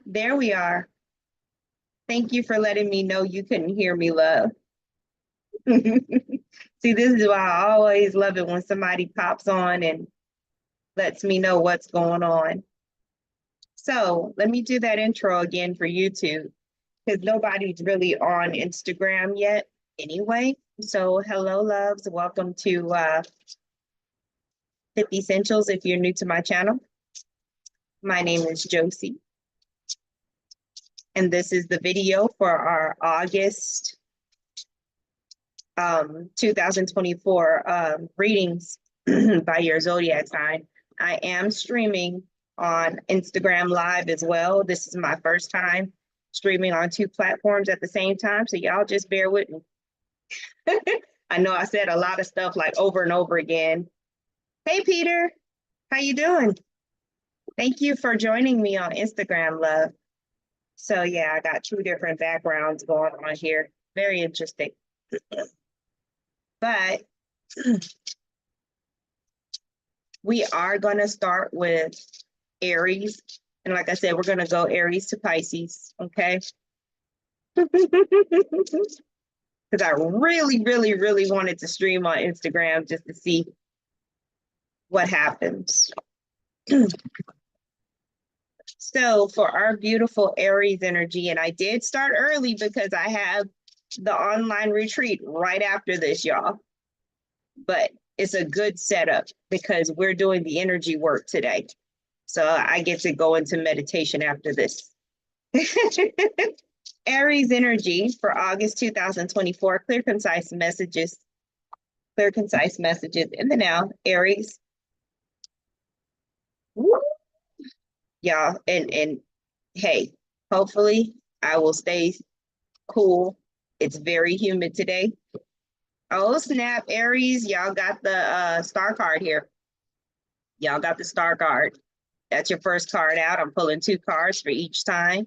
There we are. Thank you for letting me know you couldn't hear me, love. See, this is why I always love it when somebody pops on and lets me know what's going on. So let me do that intro again for YouTube because nobody's really on Instagram yet anyway. So hello, loves. Welcome to 50 Essentials if you're new to my channel. My name is Josie. And this is the video for our August 2024 readings by your zodiac sign. I am streaming on Instagram Live as well. This is my first time streaming on two platforms at the same time, so y'all just bear with me. I know I said a lot of stuff like over and over again. Hey, Peter, how you doing? Thank you for joining me on Instagram, love. So yeah, I got two different backgrounds going on here. Very interesting. But we are going to start with Aries. And like I said, we're going to go Aries to Pisces, okay? Because I really wanted to stream on Instagram just to see what happens. So for our beautiful Aries energy, and I did start early because I have the online retreat right after this, y'all. But it's a good setup because we're doing the energy work today. So I get to go into meditation after this. Aries energy for August 2024, clear, concise messages. Clear, concise messages in the now, Aries. Woo. Y'all, and hey, hopefully I will stay cool. It's very humid today. Oh, snap, Aries, y'all got the star card here. Y'all got the star card. That's your first card out. I'm pulling two cards for each time.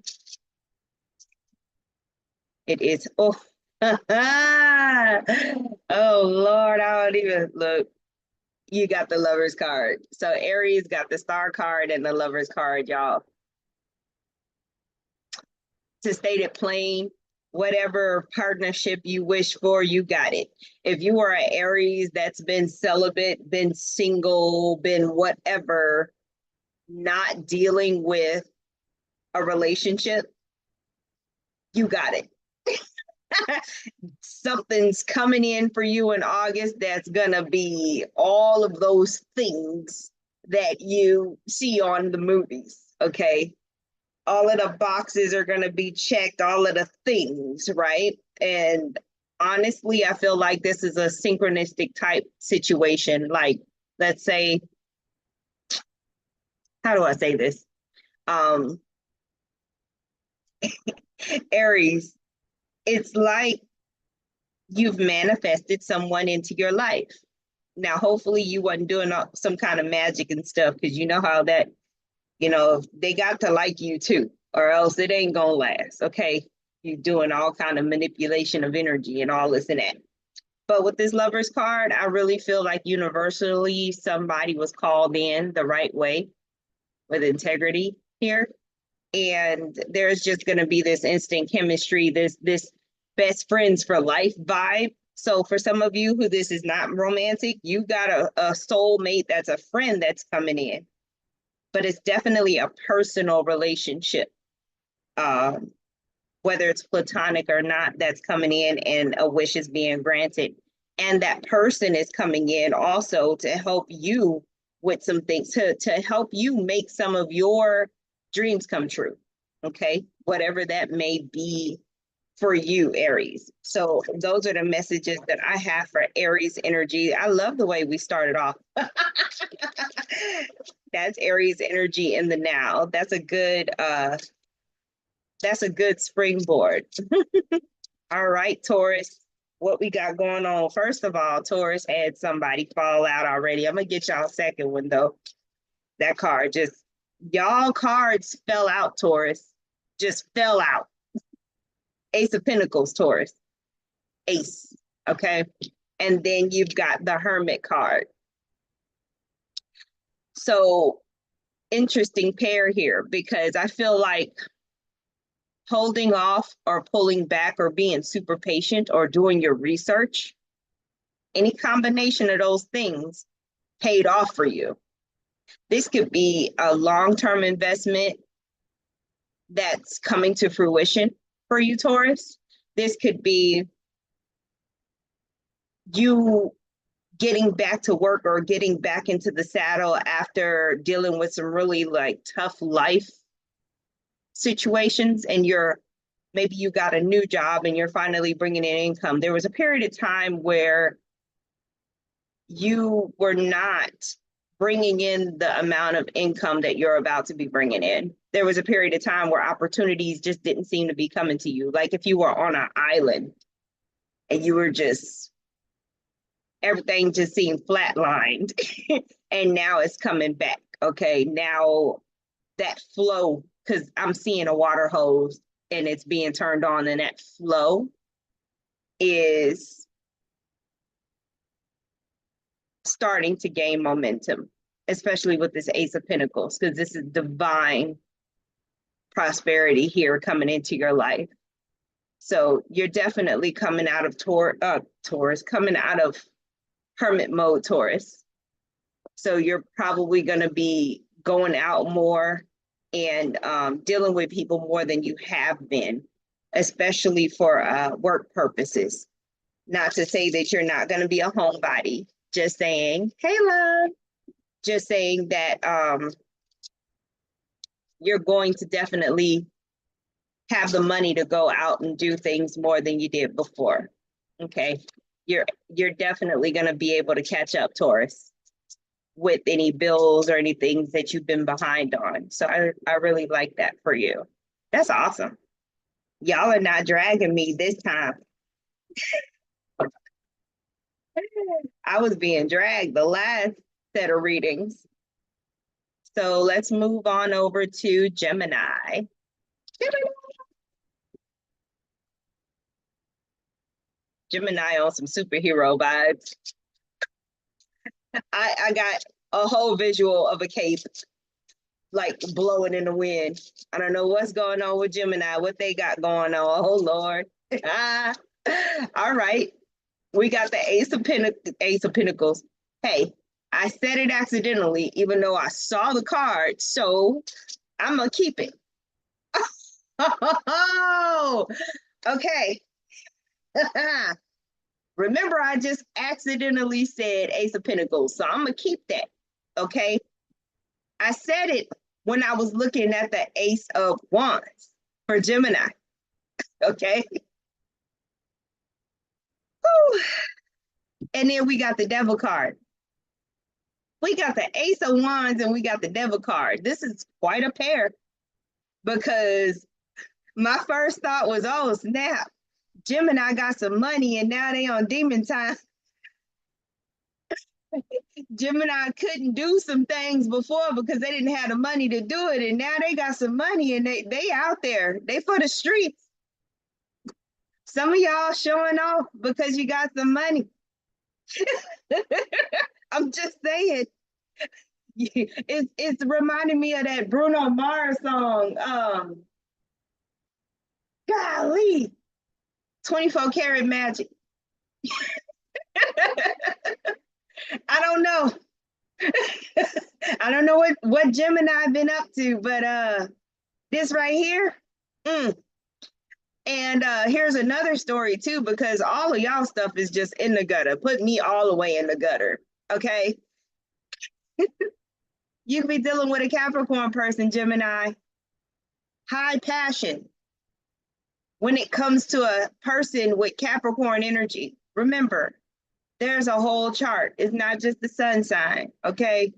It is, oh, oh, Lord, I don't even look. You got the lover's card. So Aries got the star card and the lover's card, y'all. To state it plain, whatever partnership you wish for, you got it. If you are an Aries that's been celibate, been single, been whatever, not dealing with a relationship, you got it. Something's coming in for you in August that's gonna be all of those things that you see on the movies, okay? All of the boxes are gonna be checked, all of the things, right? And honestly, I feel like this is a synchronistic type situation. Like, let's say, how do I say this? Aries, it's like you've manifested someone into your life. Now, hopefully you wasn't doing some kind of magic and stuff because you know how that, they got to like you too, or else it ain't gonna last, okay? You're doing all kind of manipulation of energy and all this and that. But with this lover's card, I really feel like universally somebody was called in the right way with integrity here. And there's just going to be this instant chemistry, this best friends for life vibe. So for some of you who this is not romantic, you got a soulmate that's a friend that's coming in. But it's definitely a personal relationship, whether it's platonic or not, that's coming in and a wish is being granted. And that person is coming in also to help you with some things, to help you make some of your dreams come true, okay? Whatever that may be for you, Aries. So those are the messages that I have for Aries energy. I love the way we started off. That's Aries energy in the now. That's a good springboard. All right, Taurus, what we got going on? First of all, Taurus had somebody fall out already. I'm gonna get y'all a second one though. That card just, y'all cards fell out, Taurus. Just fell out. Ace of Pentacles, Taurus. Ace, okay? And then you've got the Hermit card. So interesting pair here because I feel like holding off or pulling back or being super patient or doing your research, any combination of those things paid off for you. This could be a long-term investment that's coming to fruition for you, Taurus. This could be you getting back to work or getting back into the saddle after dealing with some really like tough life situations, and maybe you got a new job and you're finally bringing in income. There was a period of time where you were not bringing in the amount of income that you're about to be bringing in. There was a period of time where opportunities just didn't seem to be coming to you. Like if you were on an island and you were just, everything just seemed flatlined and now it's coming back. Okay, now that flow, because I'm seeing a water hose and it's being turned on, and that flow is starting to gain momentum, especially with this Ace of Pentacles, because this is divine prosperity here coming into your life. So you're definitely coming out of Taurus, coming out of hermit mode, Taurus. So you're probably going to be going out more and dealing with people more than you have been, especially for work purposes. Not to say that you're not going to be a homebody, just saying, hey, love, just saying that you're going to definitely have the money to go out and do things more than you did before. Okay, you're definitely going to be able to catch up, Taurus, with any bills or anything that you've been behind on. So I really like that for you. That's awesome. Y'all are not dragging me this time. I was being dragged the last set of readings. So let's move on over to Gemini. Gemini on some superhero vibes. I got a whole visual of a cape like blowing in the wind. I don't know what's going on with Gemini, what they got going on. Oh Lord. All right. We got the Ace of Pentacles. Hey, I said it accidentally, even though I saw the card. So I'm gonna keep it. Oh, okay. Remember, I just accidentally said Ace of Pentacles, so I'm gonna keep that. Okay. I said it when I was looking at the Ace of Wands for Gemini. Okay. Whew. And then we got the Devil card. We got the Ace of Wands and we got the Devil card. This is quite a pair because my first thought was, oh, snap. Gemini got some money and now they on demon time. Gemini couldn't do some things before because they didn't have the money to do it. And now they got some money and they out there. They for the streets. Some of y'all showing off because you got some money. I'm just saying. It's reminding me of that Bruno Mars song. Golly, 24 karat magic. I don't know. I don't know what Gemini been up to, but this right here. And here's another story too, because all of y'all stuff is just in the gutter. Put me all the way in the gutter. Okay. You could be dealing with a Capricorn person, Gemini. High passion. When it comes to a person with Capricorn energy, remember, there's a whole chart. It's not just the sun sign, okay?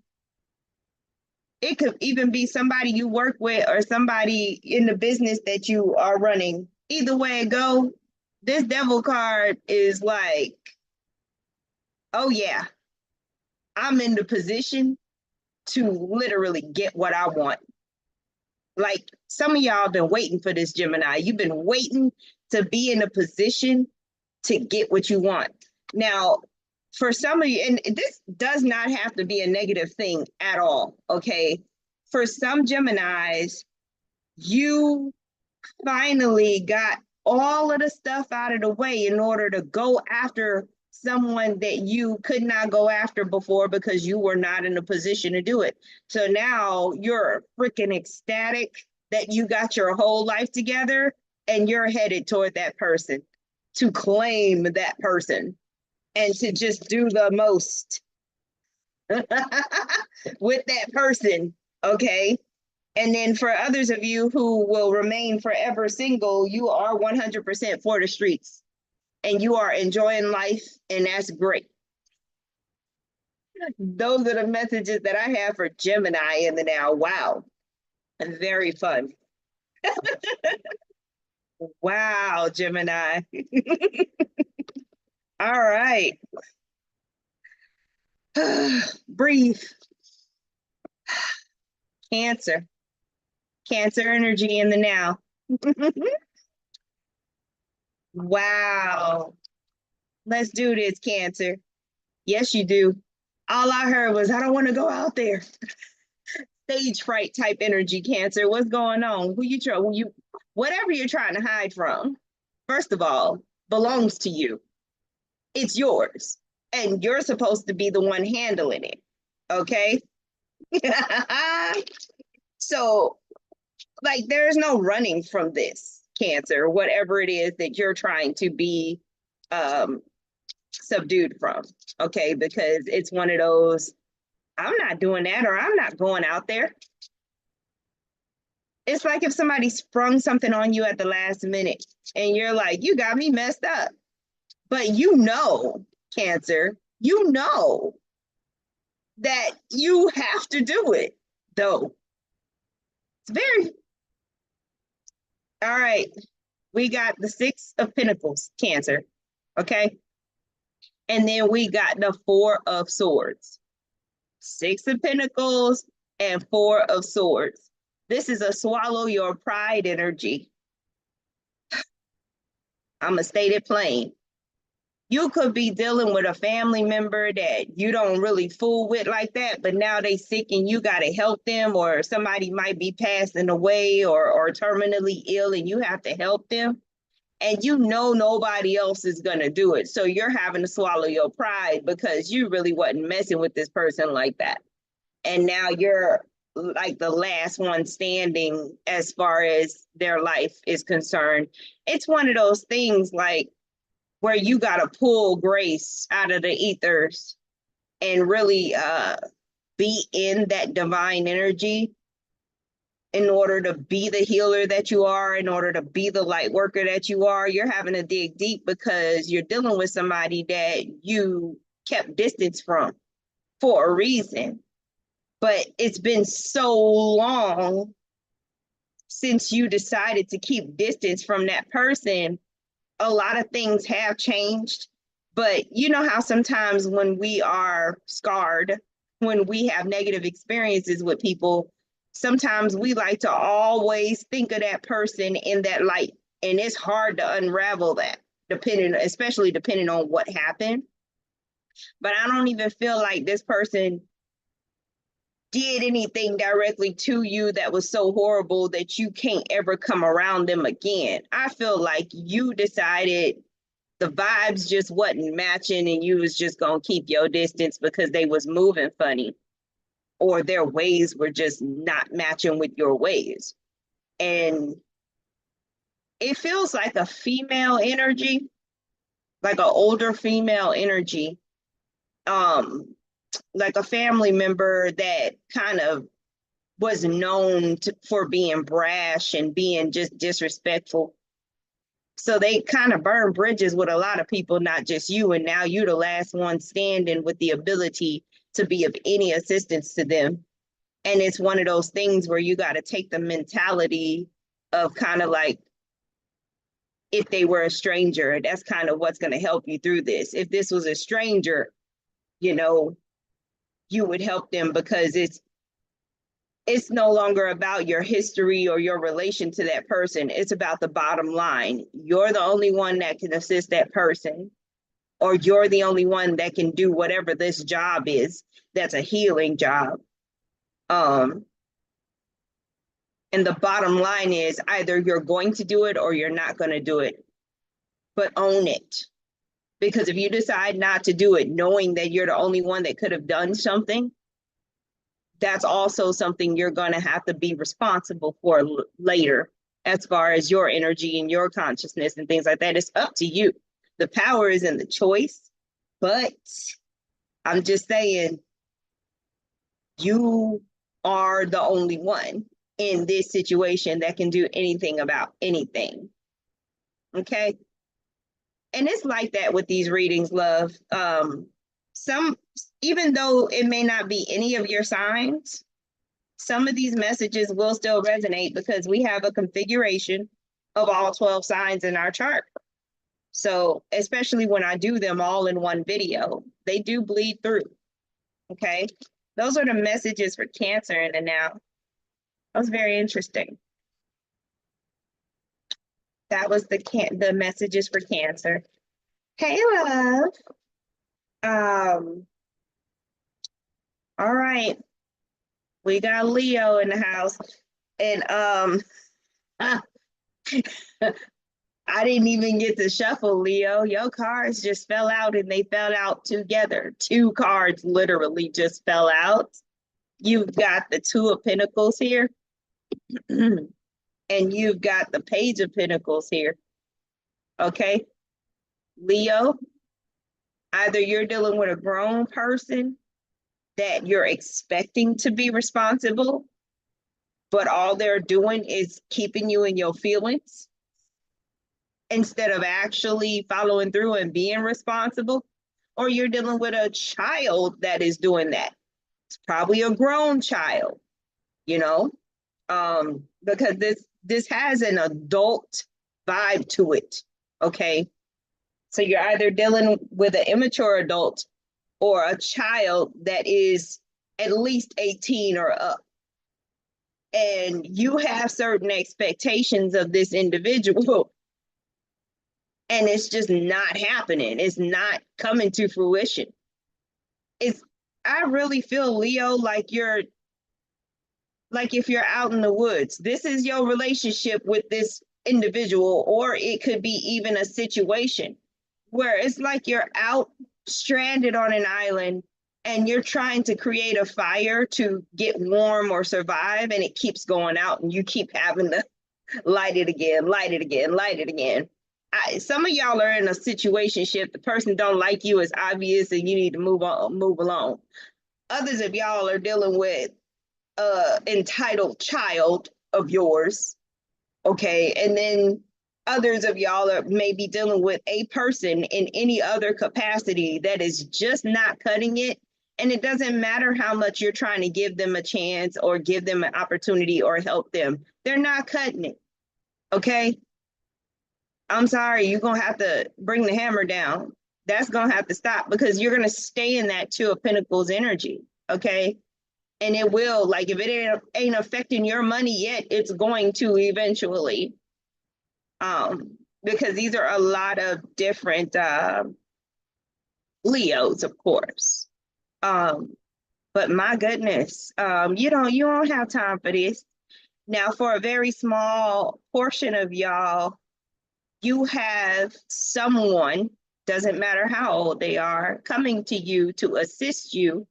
It could even be somebody you work with or somebody in the business that you are running. Either way it go, this Devil card is like, oh yeah, I'm in the position to literally get what I want. Like some of y'all been waiting for this, Gemini. You've been waiting to be in a position to get what you want. Now, for some of you, and this does not have to be a negative thing at all, okay? for some Geminis, you finally got all of the stuff out of the way in order to go after someone that you could not go after before because you were not in a position to do it. So now you're freaking ecstatic that you got your whole life together and you're headed toward that person to claim that person and to just do the most with that person. Okay. And then for others of you who will remain forever single, you are 100% for the streets and you are enjoying life, and that's great. Those are the messages that I have for Gemini in the now. Wow. Very fun. Wow, Gemini. All right. Breathe. Cancer. Cancer energy in the now. Wow. Let's do this, Cancer. Yes, you do. All I heard was, I don't want to go out there. Stage fright type energy, Cancer. What's going on? Whatever you're trying to hide from, first of all, belongs to you. It's yours. And you're supposed to be the one handling it. Okay? So, like, there's no running from this, Cancer, whatever it is that you're trying to be subdued from. Okay? Because it's one of those, I'm not doing that, or I'm not going out there. It's like if somebody sprung something on you at the last minute and you're like, you got me messed up. But you know, Cancer, you know that you have to do it, though. It's very, all right. We got the Six of Pentacles, Cancer, okay? And then we got the Four of Swords. Six of Pentacles and Four of Swords. This is a swallow your pride energy. I'm going to state it plain. You could be dealing with a family member that you don't really fool with like that, but now they sick and you got to help them, or somebody might be passing away or terminally ill and you have to help them. And you know nobody else is going to do it. So you're having to swallow your pride because you really wasn't messing with this person like that. And now you're like the last one standing as far as their life is concerned. It's one of those things like, where you got to pull grace out of the ethers and really be in that divine energy in order to be the healer that you are, in order to be the light worker that you are. You're having to dig deep because you're dealing with somebody that you kept distance from for a reason. But it's been so long since you decided to keep distance from that person. A lot of things have changed, but you know how sometimes when we are scarred, when we have negative experiences with people, sometimes we like to always think of that person in that light. And it's hard to unravel that, especially depending on what happened. But I don't even feel like this person did anything directly to you that was so horrible that you can't ever come around them again. I feel like you decided the vibes just wasn't matching and you was just gonna keep your distance because they was moving funny or their ways were just not matching with your ways. And it feels like a female energy, like an older female energy, like a family member that kind of was known for being brash and being just disrespectful. So they kind of burn bridges with a lot of people, not just you. And now you're the last one standing with the ability to be of any assistance to them. And it's one of those things where you got to take the mentality of kind of like, if they were a stranger, that's kind of what's going to help you through this. If this was a stranger, you know, you would help them because it's no longer about your history or your relation to that person. It's about the bottom line. You're the only one that can assist that person, or you're the only one that can do whatever this job is. That's a healing job. And the bottom line is either you're going to do it or you're not going to do it, but own it. Because if you decide not to do it, knowing that you're the only one that could have done something, that's also something you're going to have to be responsible for later, as far as your energy and your consciousness and things like that. It's up to you. The power is in the choice, but I'm just saying, you are the only one in this situation that can do anything about anything. Okay? And it's like that with these readings, love. Some, even though it may not be any of your signs, some of these messages will still resonate because we have a configuration of all 12 signs in our chart. So especially when I do them all in one video, they do bleed through. Okay. Those are the messages for Cancer in the now. That was very interesting. That was the messages for Cancer. Hey, love. All right. We got Leo in the house. And I didn't even get to shuffle, Leo. Your cards just fell out and they fell out together. Two cards literally just fell out. You've got the Two of Pentacles here. And you've got the Page of Pentacles here. Okay. Leo, either you're dealing with a grown person that you're expecting to be responsible, but all they're doing is keeping you in your feelings instead of actually following through and being responsible, or you're dealing with a child that is doing that. It's probably a grown child, you know, because this has an adult vibe to it. Okay. So you're either dealing with an immature adult or a child that is at least 18 or up. And you have certain expectations of this individual, and it's just not happening. It's not coming to fruition. I really feel, Leo, like if you're out in the woods, this is your relationship with this individual, or it could be even a situation where it's like you're out stranded on an island and you're trying to create a fire to get warm or survive, and it keeps going out and you keep having to light it again, light it again, light it again. Some of y'all are in a situationship. The person don't like you is obvious and you need to move along. Others of y'all are dealing with entitled child of yours. Okay. And then others of y'all are maybe dealing with a person in any other capacity that is just not cutting it. And it doesn't matter how much you're trying to give them a chance or give them an opportunity or help them. They're not cutting it. Okay. I'm sorry, you're going to have to bring the hammer down. That's going to have to stop, because you're going to stay in that Two of Pentacles energy. Okay. And it will, like, if it ain't affecting your money yet, it's going to eventually. Because these are a lot of different Leos, of course. But my goodness, you don't have time for this. Now, for a very small portion of y'all, you have someone, doesn't matter how old they are, coming to you to assist you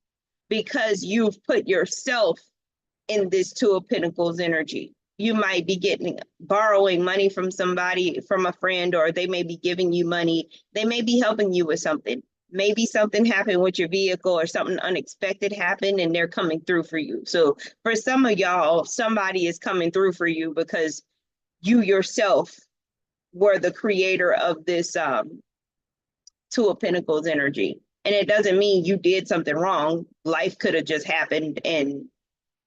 because you've put yourself in this Two of Pentacles energy. You might be borrowing money from somebody, from a friend, or they may be giving you money. They may be helping you with something. Maybe something happened with your vehicle or something unexpected happened and they're coming through for you. So for some of y'all, somebody is coming through for you because you yourself were the creator of this Two of Pentacles energy. And it doesn't mean you did something wrong. Life could have just happened and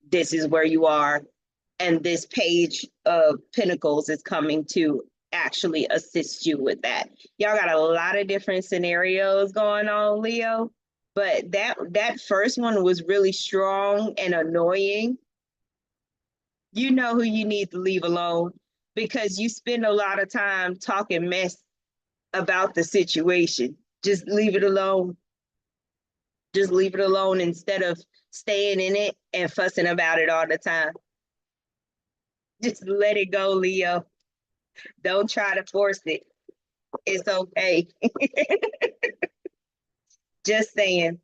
this is where you are. And this Page of Pentacles is coming to actually assist you with that. Y'all got a lot of different scenarios going on, Leo. But that first one was really strong and annoying. You know who you need to leave alone, because you spend a lot of time talking mess about the situation. Just leave it alone. Just leave it alone instead of staying in it and fussing about it all the time. Just let it go, Leo. Don't try to force it. It's okay. Just saying.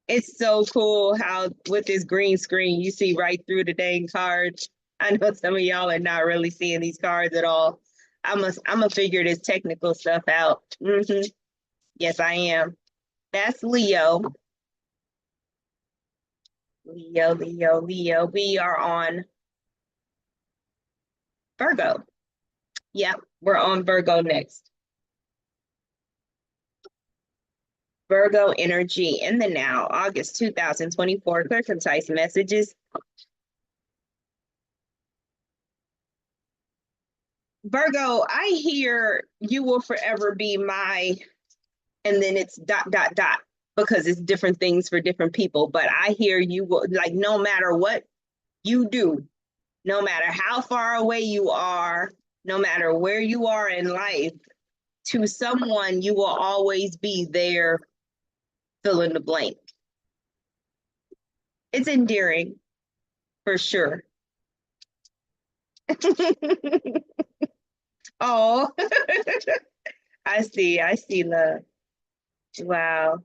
It's so cool how with this green screen you see right through the dang cards. I know some of y'all are not really seeing these cards at all. I'm gonna figure this technical stuff out. Yes, I am. That's Leo. Leo, Leo, Leo. We are on Virgo. Yep, we're on Virgo next. Virgo energy in the now, August 2024. Clear, concise messages. Virgo, I hear you will forever be my, and then it's dot, dot, dot, because it's different things for different people. But I hear you will, like, no matter what you do, no matter how far away you are, no matter where you are in life, to someone, you will always be there, fill in the blank. It's endearing, for sure. Oh, I see love. Wow.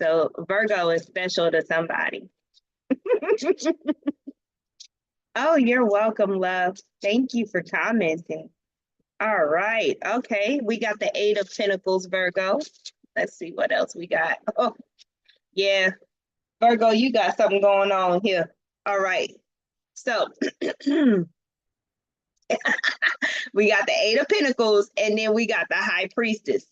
So Virgo is special to somebody. Oh, you're welcome, love. Thank you for commenting. All right. Okay. We got the Eight of Pentacles, Virgo. Let's see what else we got. Oh, yeah. Virgo, you got something going on here. All right. So we got the Eight of Pentacles, and then we got the High Priestess.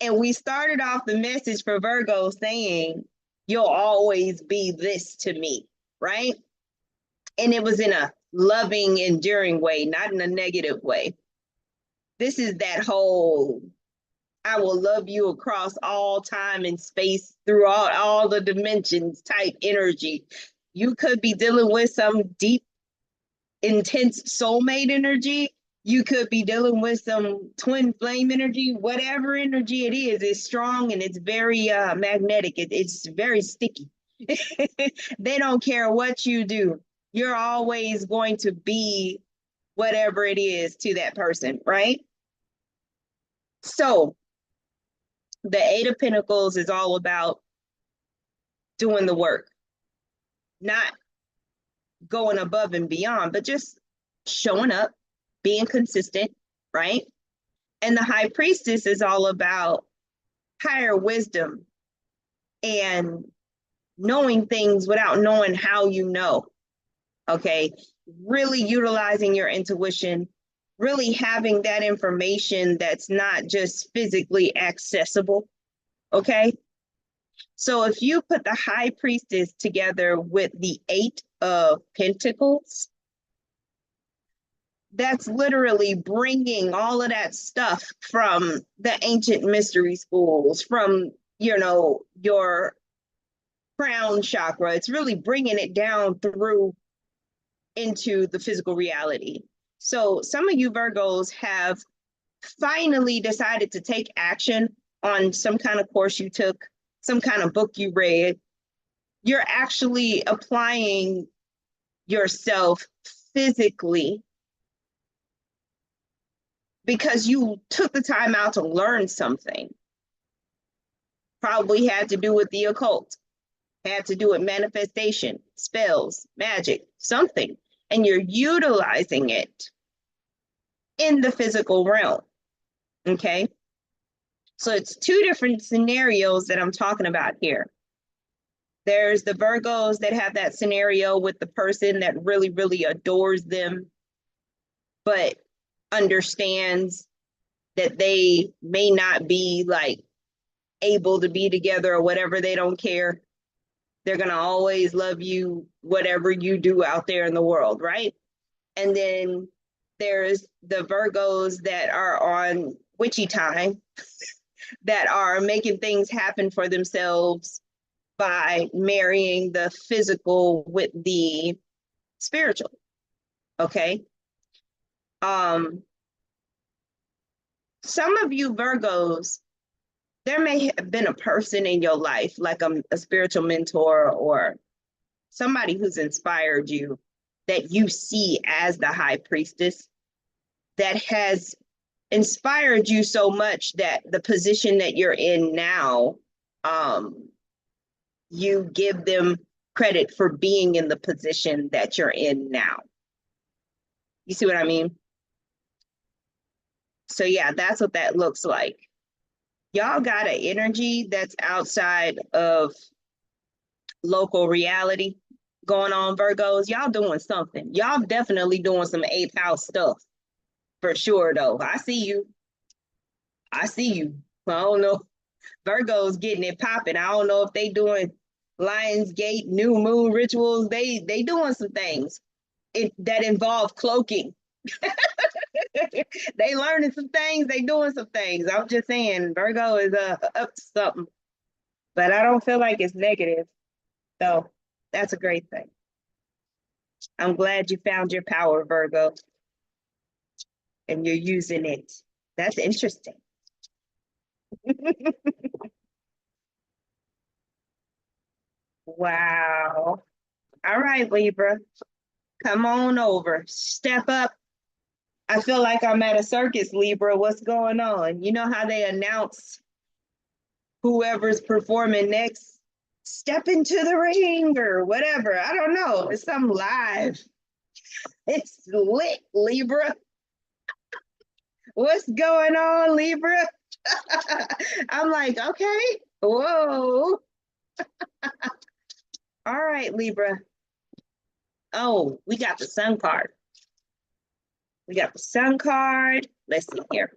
And we started off the message for Virgo saying, you'll always be this to me, right? And it was in a loving, enduring way, not in a negative way. This is that whole, I will love you across all time and space throughout all the dimensions type energy. You could be dealing with some deep, intense soulmate energy. You could be dealing with some twin flame energy. Whatever energy it is, it's strong and it's very magnetic. It's very sticky. They don't care what you do. You're always going to be whatever it is to that person, right? So the Eight of Pentacles is all about doing the work, not going above and beyond, but just showing up, being consistent, right? And the High Priestess is all about higher wisdom and knowing things without knowing how you know, okay? Really utilizing your intuition, really having that information that's not just physically accessible, okay? So if you put the High Priestess together with the Eight of Pentacles, that's literally bringing all of that stuff from the ancient mystery schools, from, you know, your crown chakra. It's really bringing it down through into the physical reality. So some of you Virgos have finally decided to take action on some kind of course you took, some kind of book you read. You're actually applying yourself physically because you took the time out to learn something. Probably had to do with the occult, had to do with manifestation, spells, magic, something. And you're utilizing it in the physical realm, okay? So it's two different scenarios that I'm talking about here. There's the Virgos that have that scenario with the person that really, really adores them, but understands that they may not be like able to be together or whatever. They don't care. They're going to always love you, whatever you do out there in the world, right? And then there's the Virgos that are on witchy time, that are making things happen for themselves by marrying the physical with the spiritual, okay? Some of you Virgos, there may have been a person in your life, like a spiritual mentor or somebody who's inspired you, that you see as the high priestess that has inspired you so much that the position that you're in now, um, you give them credit for being in the position that you're in now. You see what I mean? So yeah, that's what that looks like. Y'all got an energy that's outside of local reality going on, Virgos. Y'all doing something. Y'all definitely doing some eighth house stuff for sure, though. I see you. I see you. I don't know. Virgo's getting it popping. I don't know if they doing Lionsgate new moon rituals. They doing some things that involve cloaking. They learning some things. They doing some things. I'm just saying, Virgo is up to something, but I don't feel like it's negative. So that's a great thing. I'm glad you found your power, Virgo, and you're using it. That's interesting. Wow. All right, Libra, come on over. Step up. I feel like I'm at a circus, Libra. What's going on? You know how they announce whoever's performing next? Step into the ring or whatever. I don't know. It's some live. It's lit, Libra. What's going on, Libra? I'm like, okay, whoa. All right, Libra. Oh, we got the sun card. We got the sun card. Let's see here.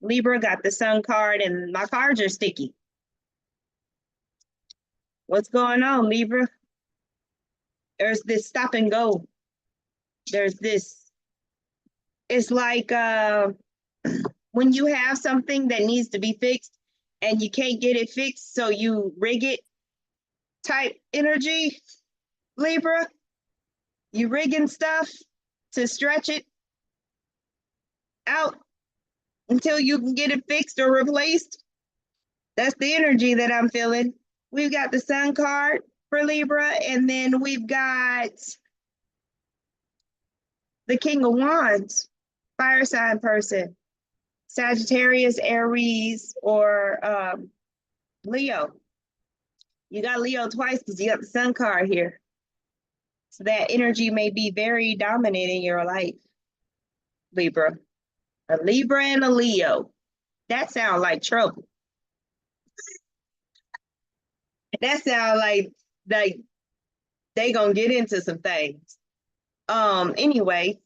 Libra got the sun card, and my cards are sticky. What's going on, Libra? There's this stop and go. There's this. It's like when you have something that needs to be fixed and you can't get it fixed, so you rig it type energy, Libra. You rigging stuff to stretch it out until you can get it fixed or replaced. That's the energy that I'm feeling. We've got the sun card for Libra, and then we've got the King of Wands, fire sign person, Sagittarius, Aries, or Leo. You got Leo twice because you got the sun card here. So that energy may be very dominant in your life, Libra. A Libra and a Leo. That sounds like trouble. That sounds like they gonna get into some things. Anyway.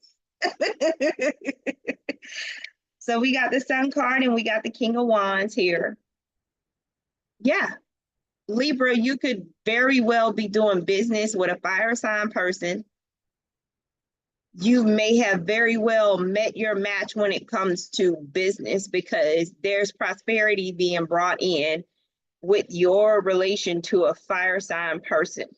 So we got the sun card and we got the King of Wands here. Yeah. Libra, you could very well be doing business with a fire sign person. You may have very well met your match when it comes to business because there's prosperity being brought in with your relation to a fire sign person.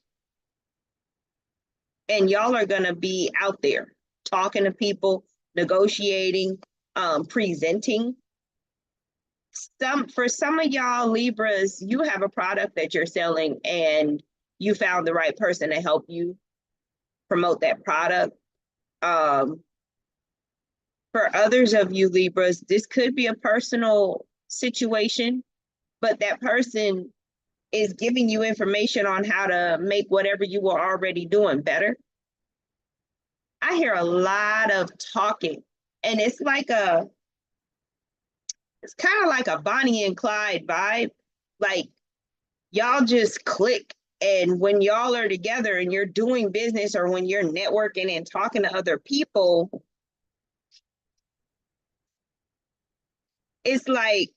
And y'all are going to be out there talking to people, negotiating, presenting. For some of y'all Libras, you have a product that you're selling and you found the right person to help you promote that product. For others of you Libras, this could be a personal situation, but that person is giving you information on how to make whatever you were already doing better. I hear a lot of talking, and it's kind of like a Bonnie and Clyde vibe. Like y'all just click, and when y'all are together and you're doing business or when you're networking and talking to other people, it's like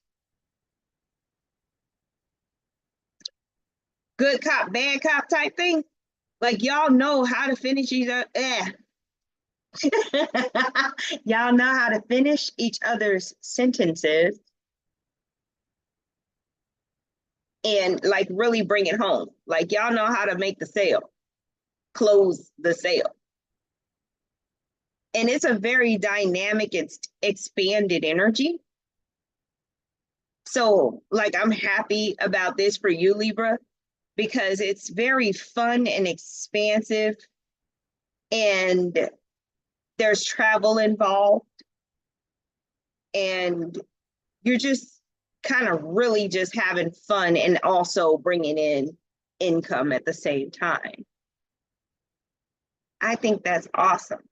good cop, bad cop type thing. Like y'all know how to finish each other. Y'all know how to finish each other's sentences and like really bring it home. Like y'all know how to make the sale, close the sale. And it's a very dynamic and expanded energy. So like I'm happy about this for you, Libra. because it's very fun and expansive, and there's travel involved, and you're just kind of really just having fun and also bringing in income at the same time. I think that's awesome.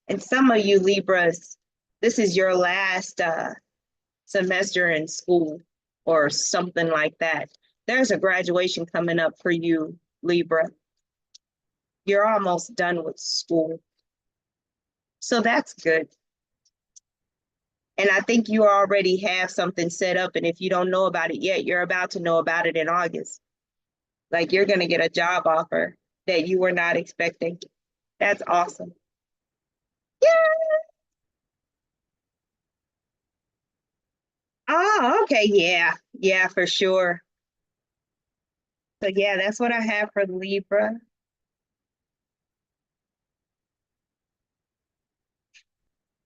And some of you Libras, this is your last semester in school or something like that. There's a graduation coming up for you, Libra. You're almost done with school. So that's good. And I think you already have something set up. And if you don't know about it yet, you're about to know about it in August. Like you're going to get a job offer that you were not expecting. That's awesome. Yeah. Oh, okay. Yeah. Yeah, for sure. So yeah, that's what I have for Libra.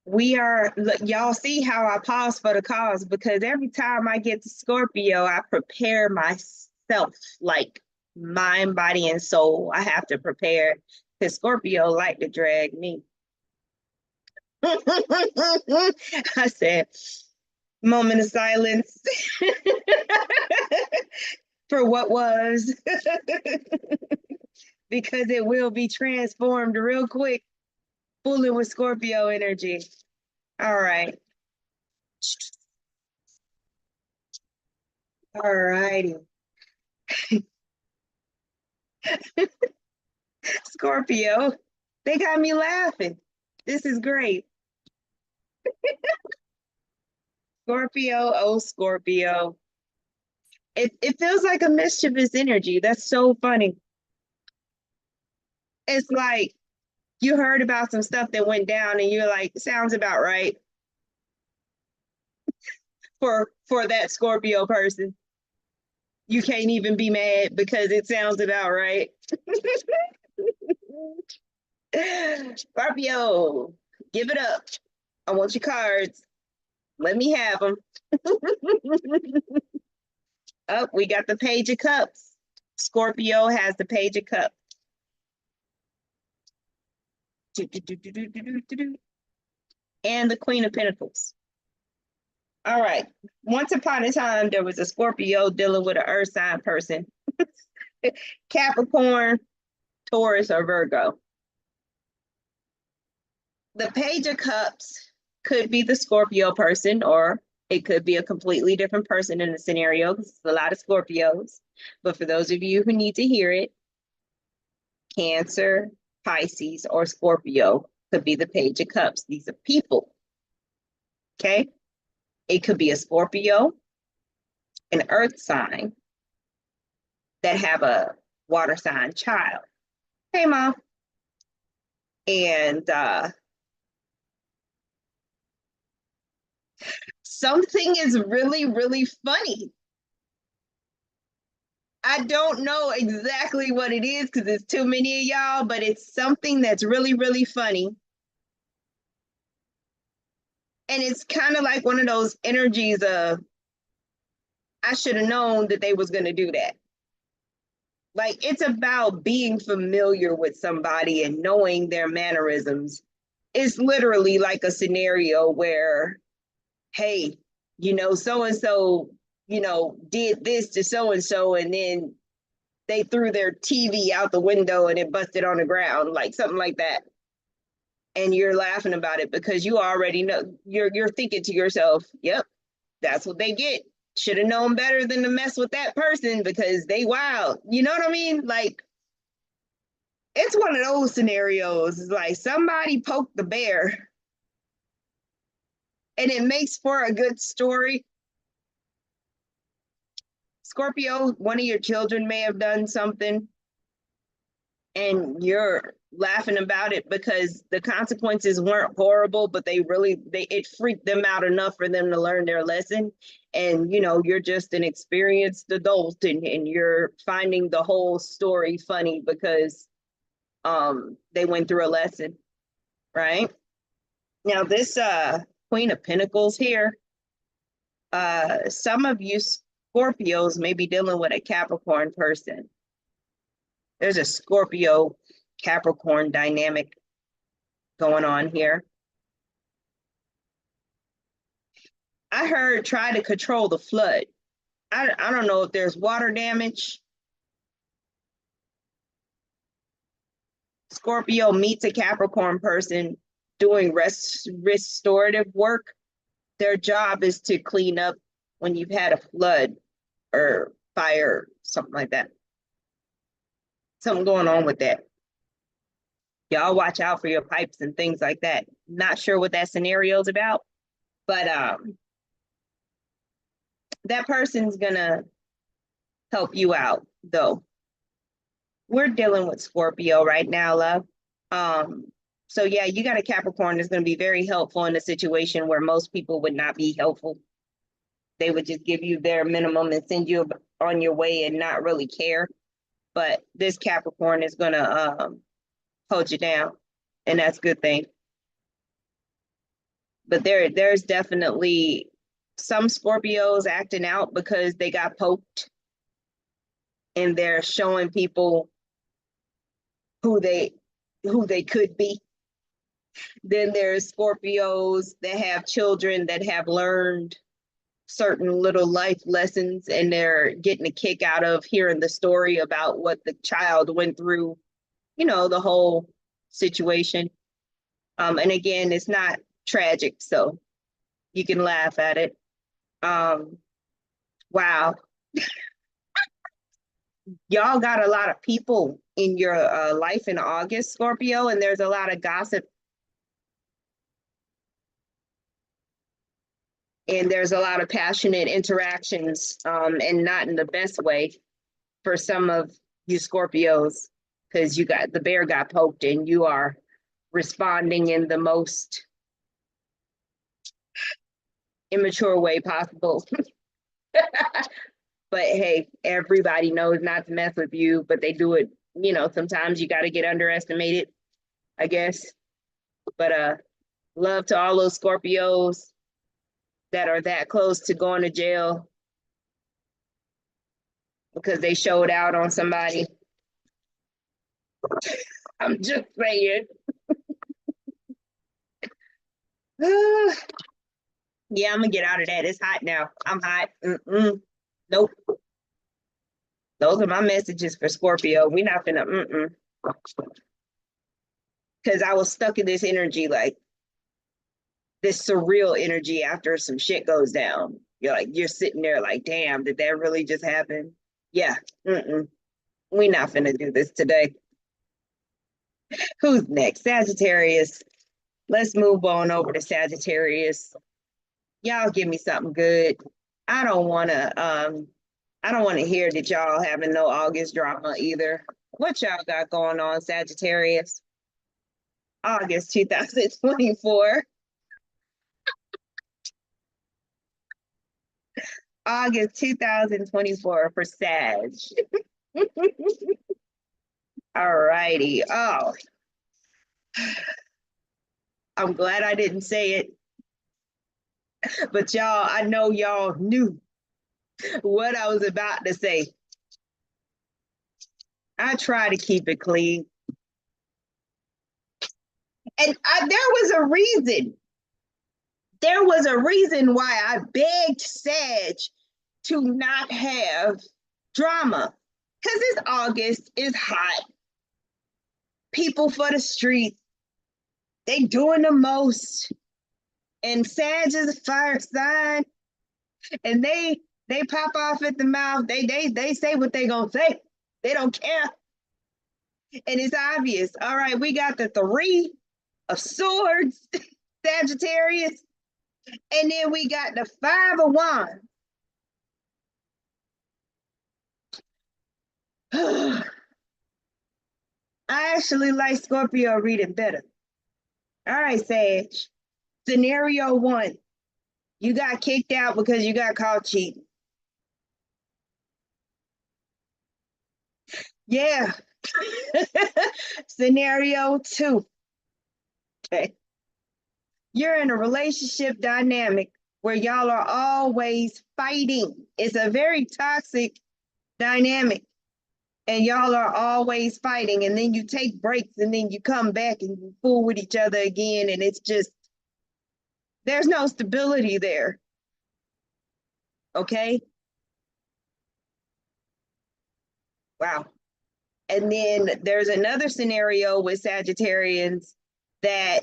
We are, look, y'all see how I pause for the cause, because every time I get to Scorpio, I prepare myself, like mind, body, and soul. I have to prepare, because Scorpio like to drag me. I said, moment of silence for what was, because it will be transformed real quick, fooling with Scorpio energy. All right. All righty. Scorpio, they got me laughing. This is great. Scorpio, oh Scorpio. It feels like a mischievous energy. That's so funny. It's like you heard about some stuff that went down and you're like, sounds about right for that Scorpio person. You can't even be mad because it sounds about right. Scorpio, give it up. I want your cards. Let me have them. Oh, we got the Page of Cups. Scorpio has the Page of Cups. And the Queen of Pentacles. All right. Once upon a time, there was a Scorpio dealing with an earth sign person. Capricorn, Taurus, or Virgo. The Page of Cups could be the Scorpio person, or it could be a completely different person in the scenario, because it's a lot of Scorpios. But for those of you who need to hear it, Cancer, Pisces, or Scorpio could be the Page of Cups. These are people. Okay? It could be a Scorpio, an earth sign that have a water sign child. Hey, Mom. And something is really, really funny. I don't know exactly what it is because it's too many of y'all, but it's something that's really, really funny. And it's kind of like one of those energies of, I should have known that they was going to do that. Like it's about being familiar with somebody and knowing their mannerisms. It's literally like a scenario where, hey, so and so, did this to so and so, and then they threw their TV out the window and it busted on the ground, like something like that. And you're laughing about it because you already know, you're thinking to yourself, yep, that's what they get. Should have known better than to mess with that person because they wild. You know what I mean? Like it's one of those scenarios. It's like somebody poked the bear and it makes for a good story. Scorpio, one of your children may have done something and you're laughing about it because the consequences weren't horrible, but it freaked them out enough for them to learn their lesson. And you're just an experienced adult and you're finding the whole story funny because they went through a lesson, right? Now this Queen of Pentacles here, some of you Scorpios may be dealing with a Capricorn person. There's a Scorpio Capricorn dynamic going on here. I heard try to control the flood. I don't know if there's water damage. Scorpio meets a Capricorn person doing restorative work. Their job is to clean up when you've had a flood or fire, something like that. Something going on with that. Y'all watch out for your pipes and things like that. Not sure what that scenario is about, but that person's gonna help you out though. We're dealing with Scorpio right now, love. So yeah, you got a Capricorn that's gonna be very helpful in a situation where most people would not be helpful. They would just give you their minimum and send you on your way and not really care. But this Capricorn is gonna hold you down, and that's a good thing. But there's definitely some Scorpios acting out because they got poked and they're showing people who they could be. Then there's Scorpios that have children that have learned certain little life lessons and they're getting a kick out of hearing the story about what the child went through, the whole situation. And again, it's not tragic, so you can laugh at it. Wow. Y'all got a lot of people in your life in August, Scorpio, and there's a lot of gossip. And there's a lot of passionate interactions, and not in the best way for some of you Scorpios, because the bear got poked and you are responding in the most immature way possible. But hey, everybody knows not to mess with you, but they do it. Sometimes you got to get underestimated, I guess. But love to all those Scorpios that are that close to going to jail because they showed out on somebody. I'm just saying. Yeah, I'm gonna get out of that. It's hot now. I'm hot. Nope. Those are my messages for Scorpio. We're not gonna because I was stuck in this energy, like this surreal energy after some shit goes down. You're sitting there like, damn, did that really just happen? Yeah. We're not gonna do this today. Who's next? Sagittarius. Let's move on over to Sagittarius. Y'all give me something good. I don't wanna hear that y'all having no August drama either. What y'all got going on, Sagittarius? August 2024. August 2024 for Sag. All righty. Oh, I'm glad I didn't say it. But y'all, I know y'all knew what I was about to say. I try to keep it clean. And there was a reason. There was a reason why I begged Sag to not have drama. Because it's August, it's hot. People for the streets, they doing the most. And Sag is a fire sign. And they pop off at the mouth. They say what they gonna say. They don't care. And it's obvious. All right, we got the 3 of Swords, Sagittarius, and then we got the 5 of Wands. I actually like Scorpio reading better. All right, Sag. Scenario 1. You got kicked out because you got caught cheating. Yeah. Scenario 2. Okay. You're in a relationship dynamic where y'all are always fighting. It's a very toxic dynamic. And y'all are always fighting. And then you take breaks and then you come back and you fool with each other again. And it's just, there's no stability there. Okay. Wow. And then there's another scenario with Sagittarians that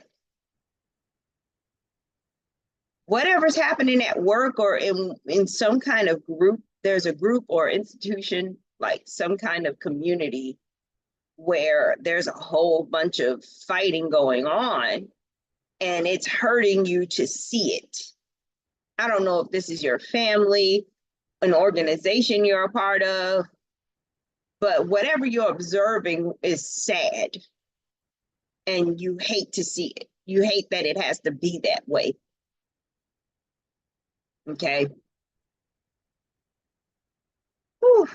whatever's happening at work or in some kind of group, there's a group or institution, like some kind of community where there's a whole bunch of fighting going on and it's hurting you to see it. I don't know if this is your family, an organization you're a part of, but whatever you're observing is sad and you hate to see it. You hate that it has to be that way. Okay. Whew.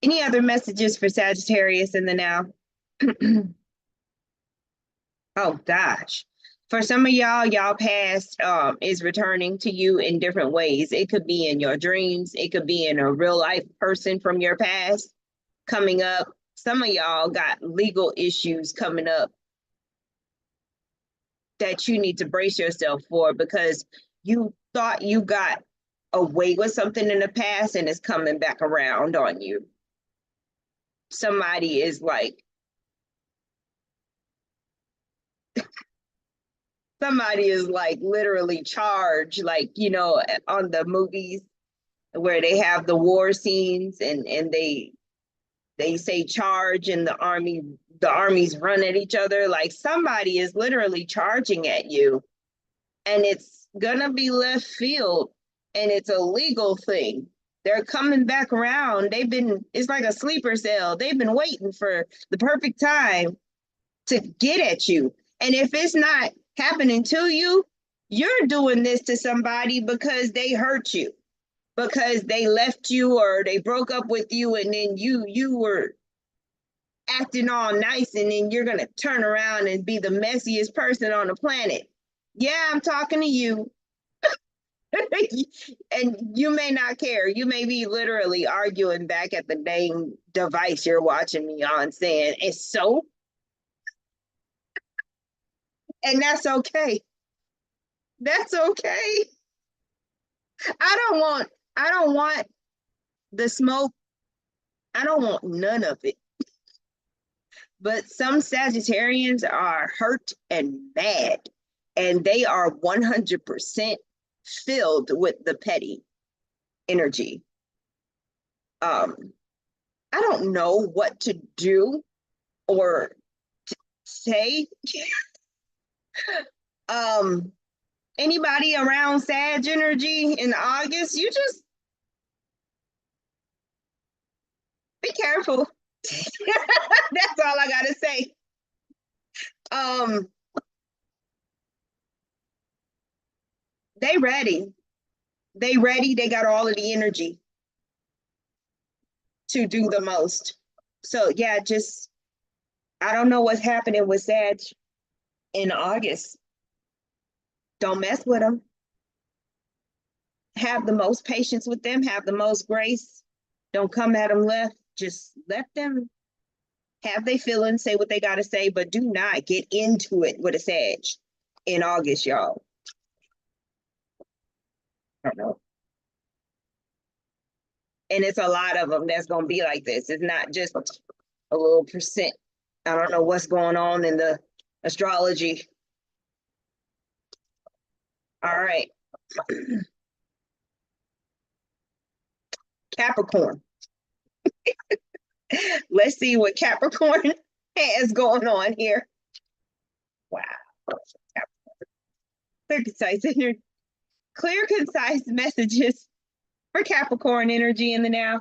Any other messages for Sagittarius in the now? Oh gosh. For some of y'all, y'all past is returning to you in different ways. It could be in your dreams. It could be in a real life person from your past coming up. Some of y'all got legal issues coming up that you need to brace yourself for because you thought you got away with something in the past and it's coming back around on you. Somebody is like, somebody is like literally charged, like, you know, on the movies where they have the war scenes and they say charge and the armies run at each other. Like somebody is literally charging at you and it's gonna be left field and it's a legal thing. They're coming back around. It's like a sleeper cell. They've been waiting for the perfect time to get at you. And if it's not happening to you, you're doing this to somebody because they hurt you, because they left you or they broke up with you, and then you were acting all nice, and then you're gonna turn around and be the messiest person on the planet. Yeah, I'm talking to you. And you may not care. You may be literally arguing back at the dang device you're watching me on, saying it's so, and that's okay. That's okay. I don't want the smoke. I don't want none of it. But some Sagittarians are hurt and mad, and they are 100% filled with the petty energy. Um, I don't know what to do or say. um, Anybody around Sag energy in August, you just be careful. That's all I gotta say. Um, they ready. They ready. They got all of the energy to do the most. So yeah, just I don't know what's happening with Sag in August. Don't mess with them. Have the most patience with them. Have the most grace. Don't come at them left. Just let them have their feelings, say what they got to say, but do not get into it with a Sag in August, y'all. I don't know. And it's a lot of them that's going to be like this. It's not just a little percent. I don't know what's going on in the astrology. All right. Capricorn. Let's see what Capricorn has going on here. Wow. Clear, concise, clear, concise messages for Capricorn energy in the now.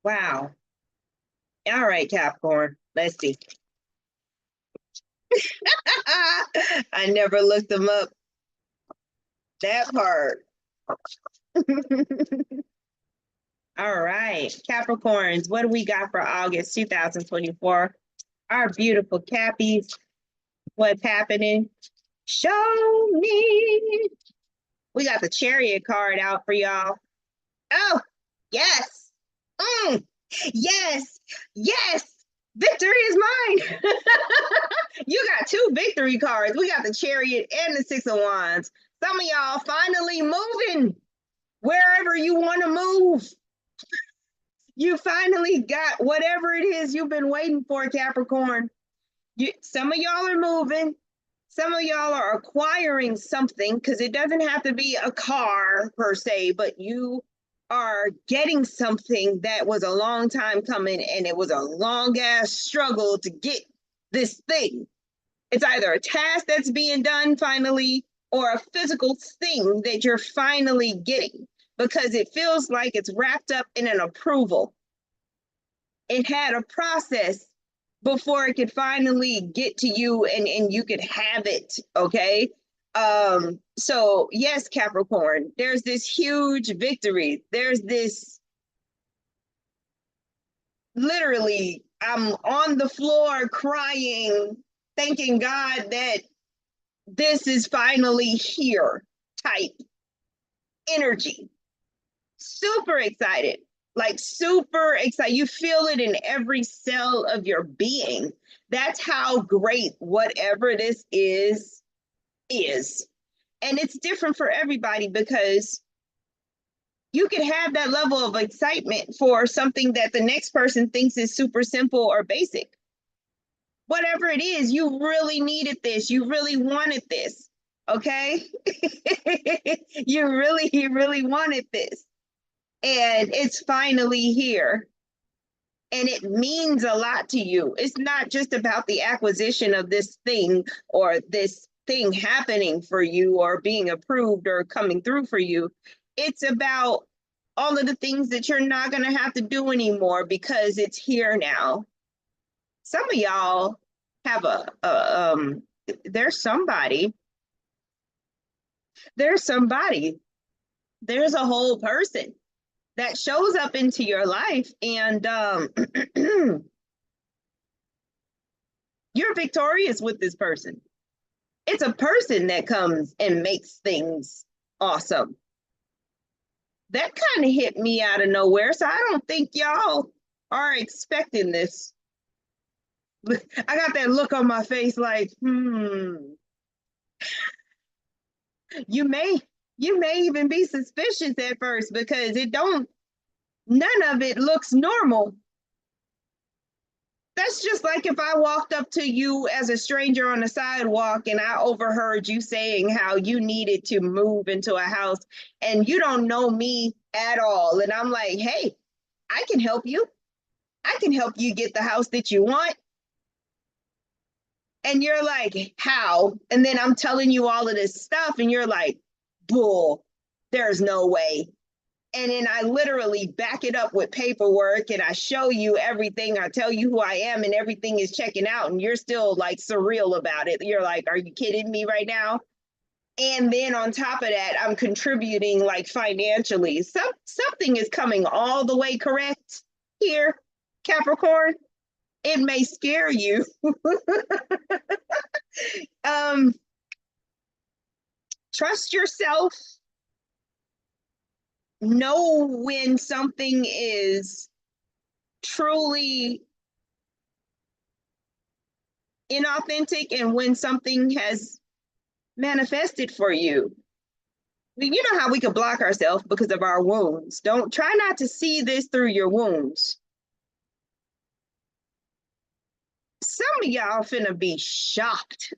Wow. All right, Capricorn. Let's see. I never looked them up. That part. All right, Capricorns, what do we got for August 2024? Our beautiful Cappies, what's happening? Show me. We got the Chariot card out for y'all. Oh, yes. Mm, yes. Yes. Victory is mine. You got two victory cards. We got the Chariot and the Six of Wands. Some of y'all finally moving wherever you want to move. You finally got whatever it is you've been waiting for, Capricorn. Some of y'all are moving. Some of y'all are acquiring something, because it doesn't have to be a car per se, but you are getting something that was a long time coming, and it was a long ass struggle to get this thing. It's either a task that's being done finally, or a physical thing that you're finally getting, because it feels like it's wrapped up in an approval. It had a process before it could finally get to you, and you could have it. Okay. So yes, Capricorn, there's this huge victory. There's this, literally, I'm on the floor crying, thanking God that this is finally here type energy. Super excited, like super excited. You feel it in every cell of your being. That's how great whatever this is. And it's different for everybody, because you can have that level of excitement for something that the next person thinks is super simple or basic. Whatever it is, you really needed this. You really wanted this. Okay. You really wanted this. And it's finally here. And it means a lot to you. It's not just about the acquisition of this thing, or this thing happening for you, or being approved or coming through for you. It's about all of the things that you're not going to have to do anymore, because it's here now. Some of y'all have there's somebody, there's a whole person that shows up into your life, and you're victorious with this person. It's a person that comes and makes things awesome. That kind of hit me out of nowhere, so I don't think y'all are expecting this. I got that look on my face like, you may even be suspicious at first, because none of it looks normal. That's just like if I walked up to you as a stranger on the sidewalk, and I overheard you saying how you needed to move into a house, and you don't know me at all. And I'm like, hey, I can help you. I can help you get the house that you want. And you're like, how? And then I'm telling you all of this stuff, and you're like, bull, there's no way. And then I literally back it up with paperwork, and I show you everything. I tell you who I am, and everything is checking out, and you're still like surreal about it. You're like, are you kidding me right now? And then on top of that, I'm contributing like financially. Something is coming all the way correct here, Capricorn. It may scare you. um, Trust yourself. Know when something is truly inauthentic, and when something has manifested for you. You know how we can block ourselves because of our wounds. Don't try not to see this through your wounds. Some of y'all finna be shocked.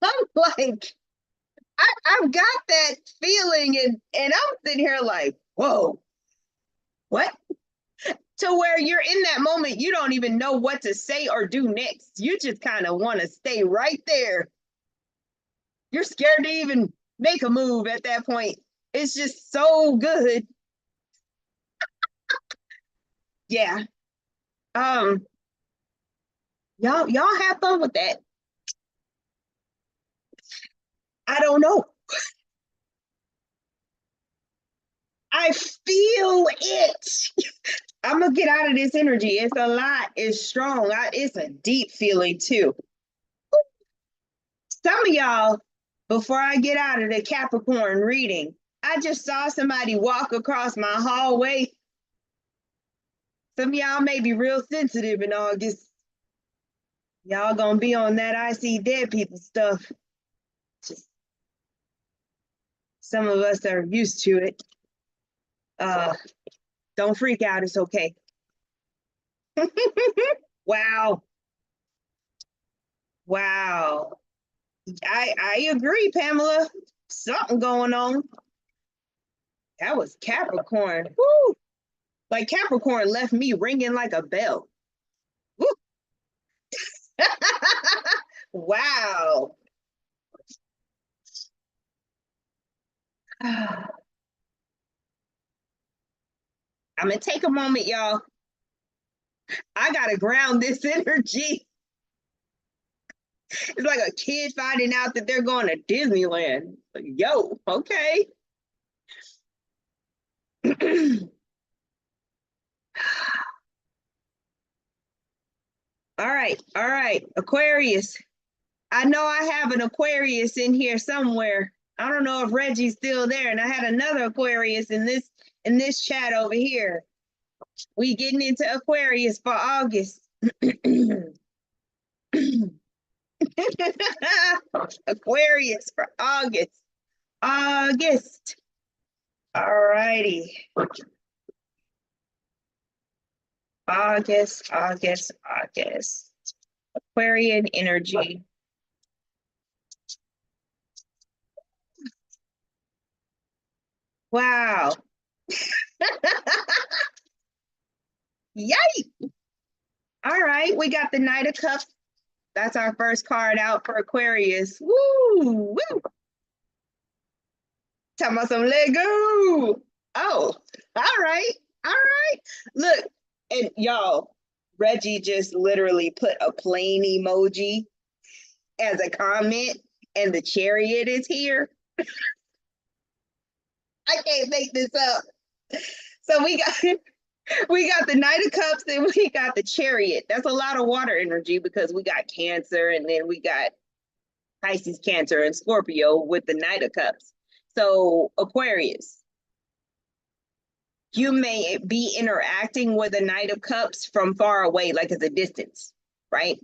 I'm like, I've got that feeling, and I'm sitting here like, whoa, what? To where you're in that moment, you don't even know what to say or do next. You just kind of want to stay right there. You're scared to even make a move at that point. It's just so good. Yeah. Um, y'all have fun with that. I don't know. I feel it. I'm gonna get out of this energy. It's a lot. It's strong. It's a deep feeling too. Some of y'all, before I get out of the Capricorn reading, I just saw somebody walk across my hallway. Some of y'all may be real sensitive in August. Y'all gonna be on that I see dead people stuff. Just, some of us are used to it. Don't freak out. It's okay. Wow. Wow. I agree, Pamela. Something going on. That was Capricorn. Woo! Like Capricorn left me ringing like a bell. Woo! Wow. I'm gonna take a moment, y'all. I gotta ground this energy. It's like a kid finding out that they're going to Disneyland. Like, yo, okay. All right, Aquarius. I know I have an Aquarius in here somewhere. I don't know if Reggie's still there, and I had another Aquarius in this chat over here. We getting into Aquarius for August. Aquarius for August. August. All righty. August. Aquarian energy. Wow. Yay! All right, we got the Knight of Cups. That's our first card out for Aquarius. Woo! Woo! Talking about some let go. Oh, all right. All right. Look, and y'all, Reggie just literally put a plane emoji as a comment, and the chariot is here. I can't make this up. So we got the Knight of Cups and we got the chariot. That's a lot of water energy because we got Cancer and then we got Pisces, Cancer, and Scorpio with the Knight of Cups. So Aquarius, you may be interacting with a Knight of Cups from far away, like as a distance, right?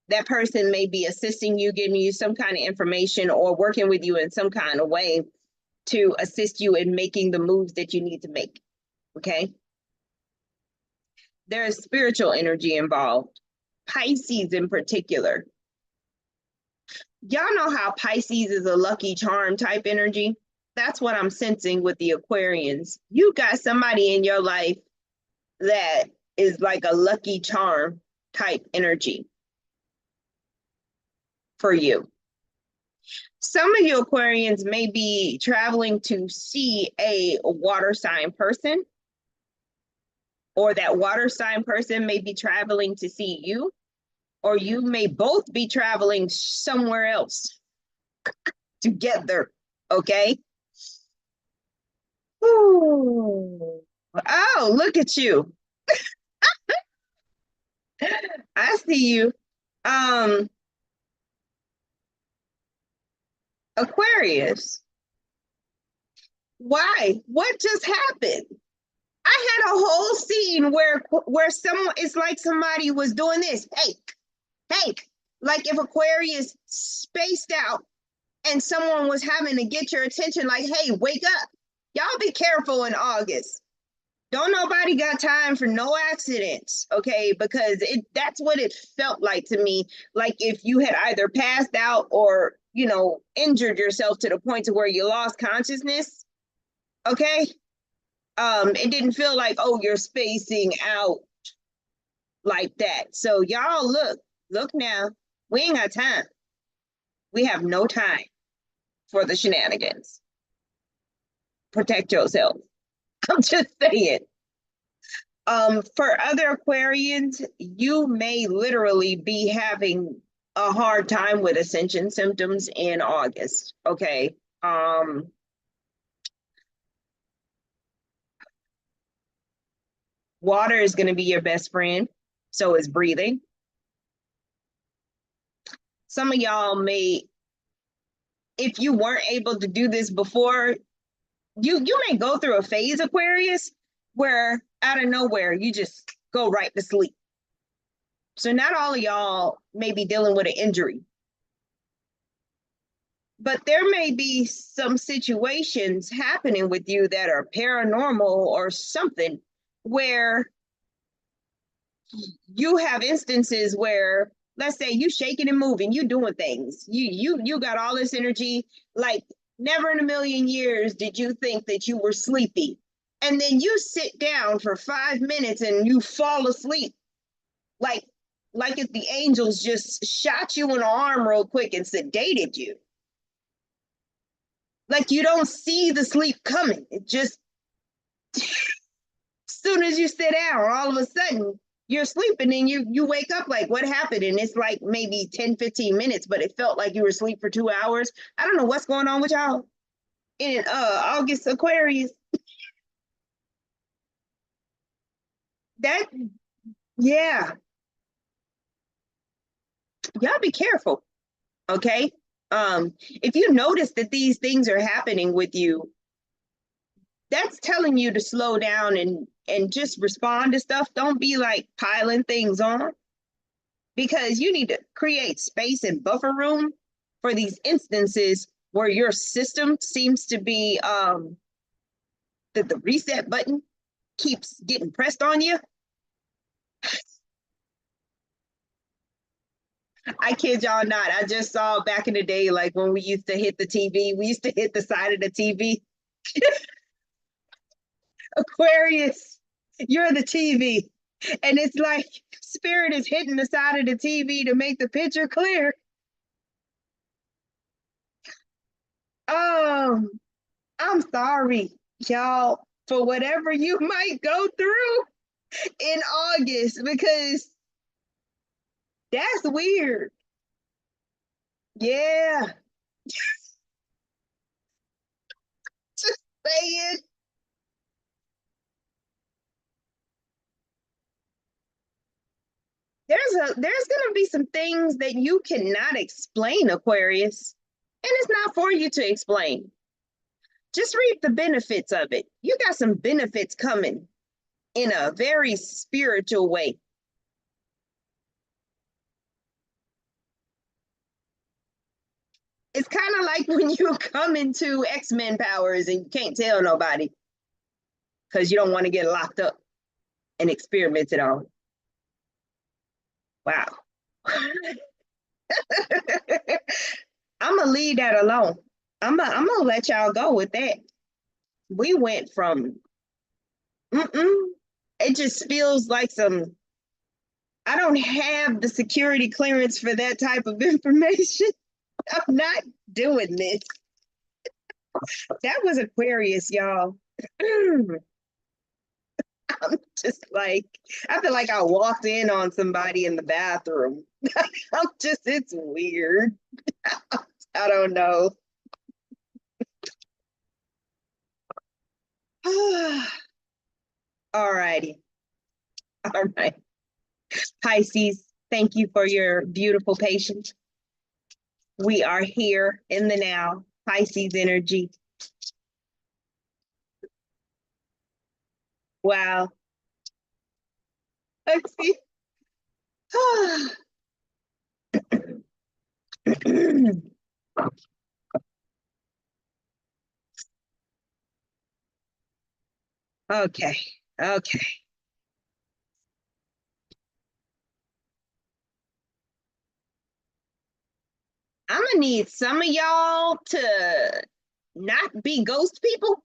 That person may be assisting you, giving you some kind of information or working with you in some kind of way to assist you in making the moves that you need to make, okay? There is spiritual energy involved, Pisces in particular. Y'all know how Pisces is a lucky charm type energy? That's what I'm sensing with the Aquarians. You got somebody in your life that is like a lucky charm type energy for you. Some of you Aquarians may be traveling to see a water sign person, or that water sign person may be traveling to see you, or you may both be traveling somewhere else together, okay? Ooh. Oh, look at you. I see you. Aquarius. Why? What just happened? I had a whole scene where someone, it's like somebody was doing this. Hey, like if Aquarius spaced out and someone was having to get your attention, like, hey, wake up. Y'all be careful in August. Don't nobody got time for no accidents, okay? Because that's what it felt like to me. Like if you had either passed out or, injured yourself to the point to where you lost consciousness, okay? It didn't feel like, oh, you're spacing out like that. So y'all look now, we ain't got time. We have no time for the shenanigans. Protect yourself. I'm just saying. For other Aquarians, you may literally be having a hard time with ascension symptoms in August. Okay. Water is going to be your best friend. So is breathing. Some of y'all may, if you weren't able to do this before, you may go through a phase, Aquarius, where out of nowhere you just go right to sleep. So not all of y'all may be dealing with an injury, but there may be some situations happening with you that are paranormal or something where you have instances where, let's say, you shaking and moving, you doing things, you got all this energy, like never in a million years did you think that you were sleepy, and then you sit down for 5 minutes and you fall asleep, like if the angels just shot you in the arm real quick and sedated you. Like you don't see the sleep coming. It just, as soon as you sit down, all of a sudden you're sleeping and you wake up like, what happened? And it's like maybe 10-15 minutes, but it felt like you were asleep for 2 hours. I don't know what's going on with y'all in August, Aquarius. That, yeah, y'all be careful, okay? If you notice that these things are happening with you, that's telling you to slow down and just respond to stuff. Don't be like piling things on, because you need to create space and buffer room for these instances where your system seems to be that the reset button keeps getting pressed on you. I kid y'all not. I just saw back in the day, like when we used to hit the TV, we used to hit the side of the TV. Aquarius, you're the TV. And it's like spirit is hitting the side of the TV to make the picture clear. Um, I'm sorry, y'all, for whatever you might go through in August, because that's weird. Yeah, just saying. There's gonna be some things that you cannot explain, Aquarius, and it's not for you to explain. Just reap the benefits of it. You got some benefits coming in a very spiritual way. It's kind of like when you come into X-Men powers and you can't tell nobody because you don't want to get locked up and experimented on. Wow. I'm gonna leave that alone. I'm gonna let y'all go with that. We went from it just feels like some. I don't have the security clearance for that type of information. I'm not doing this. That was Aquarius, y'all. I'm just like, I feel like I walked in on somebody in the bathroom. I'm just, it's weird. I don't know. All righty. All right. Pisces, thank you for your beautiful patience. We are here in the now. Pisces energy. Wow. Let's see. Okay. Okay. I'm gonna need some of y'all to not be ghost people.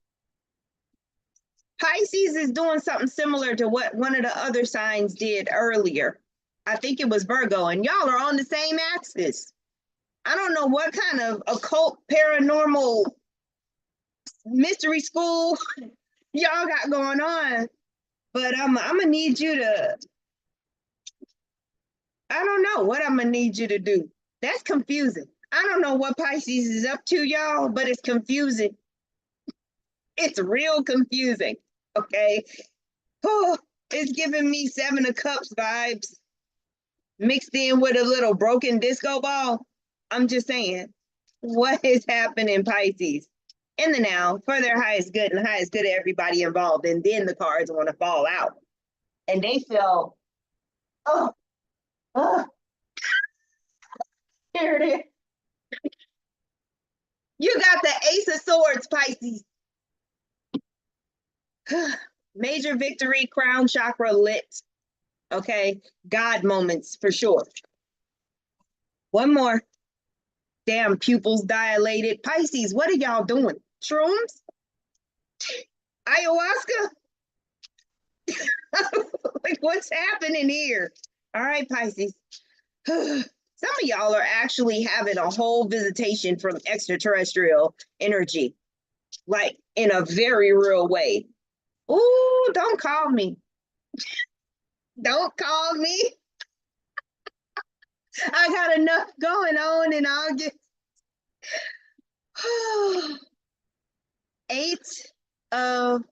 Pisces is doing something similar to what one of the other signs did earlier. I think it was Virgo, and y'all are on the same axis. I don't know what kind of occult, paranormal, mystery school y'all got going on, but I'm gonna need you to, I don't know what I'm gonna need you to do. That's confusing. I don't know what Pisces is up to, y'all, but it's confusing. It's real confusing. Okay. Oh, It's giving me Seven of Cups vibes mixed in with a little broken disco ball. I'm just saying, what is happening, Pisces? In the now, for their highest good and highest good of everybody involved. And then the cards want to fall out. And they feel, oh, oh, here it is. You got the Ace of Swords, Pisces. Major victory, crown chakra lit. Okay. God moments for sure. One more. Damn, pupils dilated. Pisces, what are y'all doing? Shrooms? Ayahuasca? Like, what's happening here? All right, Pisces. Some of y'all are actually having a whole visitation from extraterrestrial energy, like in a very real way. Ooh, don't call me. Don't call me. I got enough going on in August. Eight of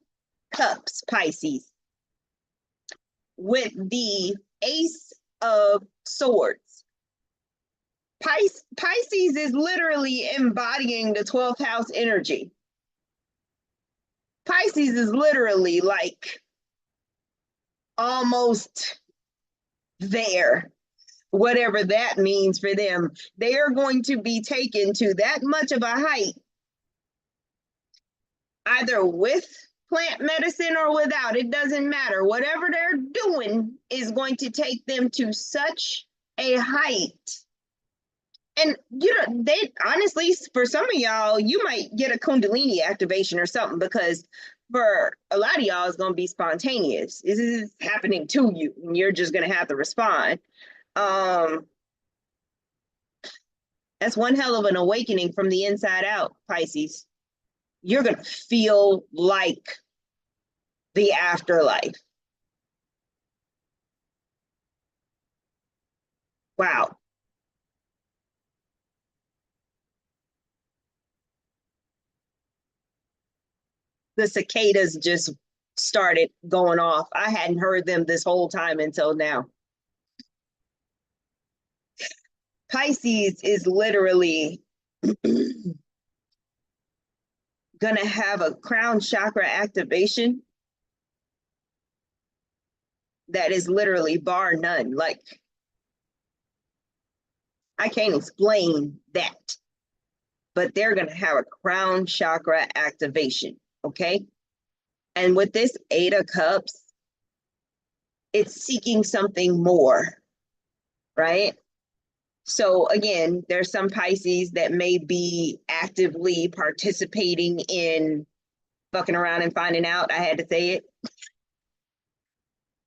Cups, Pisces, with the Ace of Swords. Pisces is literally embodying the 12th house energy. Pisces is literally like almost there, whatever that means for them. They are going to be taken to that much of a height, either with plant medicine or without. It doesn't matter. Whatever they're doing is going to take them to such a height. And they honestly, for some of y'all, you might get a Kundalini activation or something, because for a lot of y'all, it's going to be spontaneous. This is happening to you, and you're just going to have to respond. That's one hell of an awakening from the inside out, Pisces. You're going to feel like the afterlife. Wow. The cicadas just started going off. I hadn't heard them this whole time until now. Pisces is literally gonna have a crown chakra activation that is literally bar none. Like, I can't explain that, but they're gonna have a crown chakra activation, okay? And with this Eight of Cups, it's seeking something more, right? So again, there's some Pisces that may be actively participating in fucking around and finding out. I had to say it.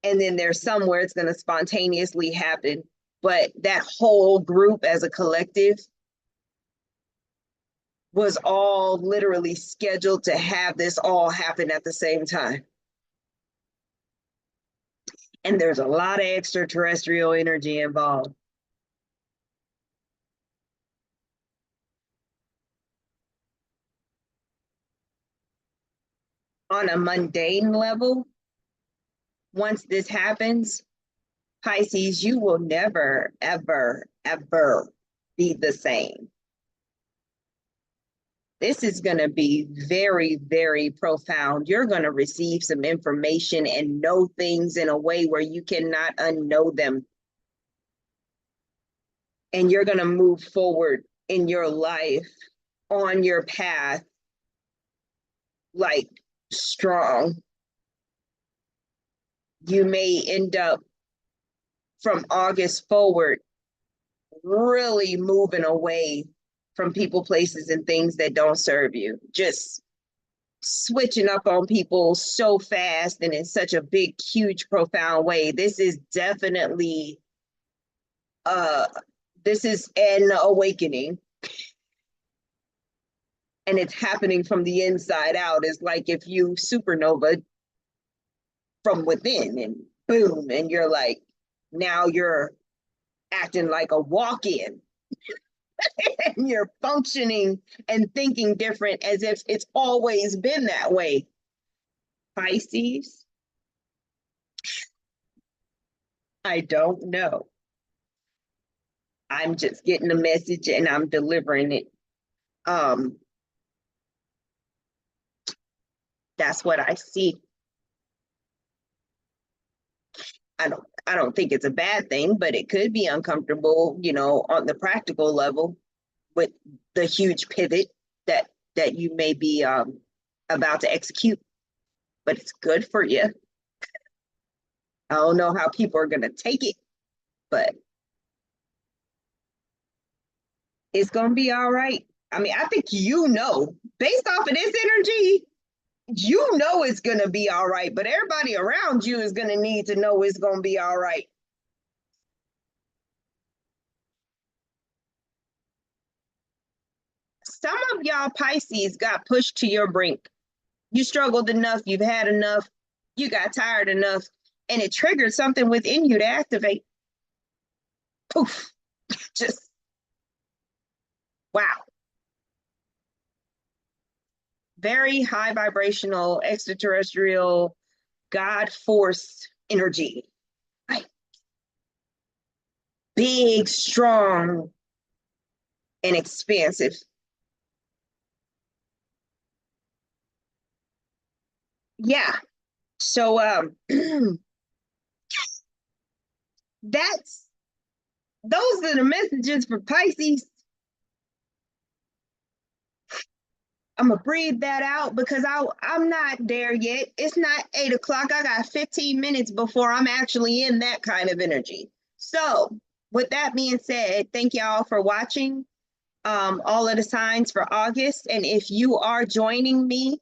And then there's some where it's going to spontaneously happen. But that whole group as a collective was all literally scheduled to have this all happen at the same time. And there's a lot of extraterrestrial energy involved. On a mundane level, once this happens, Pisces, you will never, ever, ever be the same. This is going to be very, very profound. You're going to receive some information and know things in a way where you cannot unknow them. And you're going to move forward in your life on your path like strong. You may end up from August forward really moving away from people, places, and things that don't serve you. Just switching up on people so fast and in such a big, huge, profound way. This is definitely this is an awakening. And it's happening from the inside out. It's like if you supernova from within and boom, and you're like, now you're acting like a walk-in. And you're functioning and thinking different as if it's always been that way. Pisces, I don't know. I'm just getting the message and I'm delivering it. Um, that's what I see. I don't think it's a bad thing, but it could be uncomfortable, on the practical level with the huge pivot that you may be about to execute. But it's good for you. I don't know how people are gonna take it, but it's gonna be all right. I mean, I think based off of this energy, it's gonna be all right. But everybody around you is gonna need to know it's gonna be all right. Some of y'all Pisces got pushed to your brink. You struggled enough, you've had enough, you got tired enough, and it triggered something within you to activate. Poof, just wow. Very high vibrational, extraterrestrial, God force energy. Like big, strong, and expansive. Yeah. So that's those are the messages for Pisces. I'm gonna breathe that out because I'm not there yet. It's not 8 o'clock. I got 15 minutes before I'm actually in that kind of energy. So, with that being said, thank y'all for watching all of the signs for August. And if you are joining me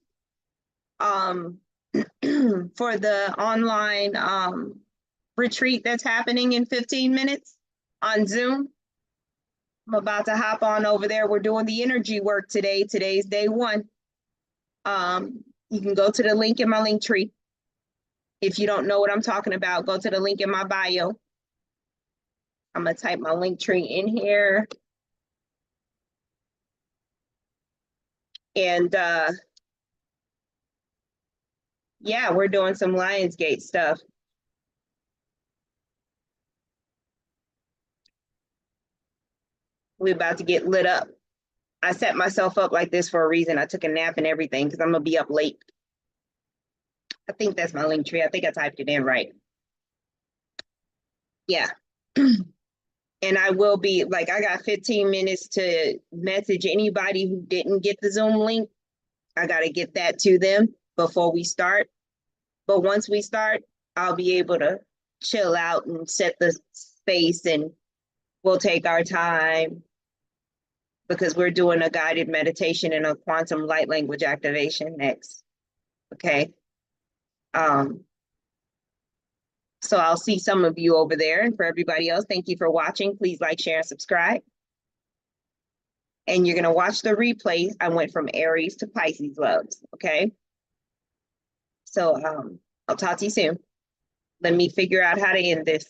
um, for the online retreat that's happening in 15 minutes on Zoom, I'm about to hop on over there. We're doing the energy work today. Today's day one. You can go to the link in my link tree. If you don't know what I'm talking about, go to the link in my bio. I'm gonna type my link tree in here. And yeah, we're doing some Lionsgate stuff. We're about to get lit up. I set myself up like this for a reason. I took a nap and everything because I'm gonna be up late. I think that's my link tree. I think I typed it in right. Yeah. And I will be like, I got 15 minutes to message anybody who didn't get the Zoom link. I got to get that to them before we start. But once we start, I'll be able to chill out and set the space and we'll take our time because we're doing a guided meditation and a quantum light language activation next. Okay. Um, so I'll see some of you over there. And for everybody else, thank you for watching. Please like, share, and subscribe. And you're going to watch the replays. I went from Aries to Pisces loves. Okay. So I'll talk to you soon. Let me figure out how to end this.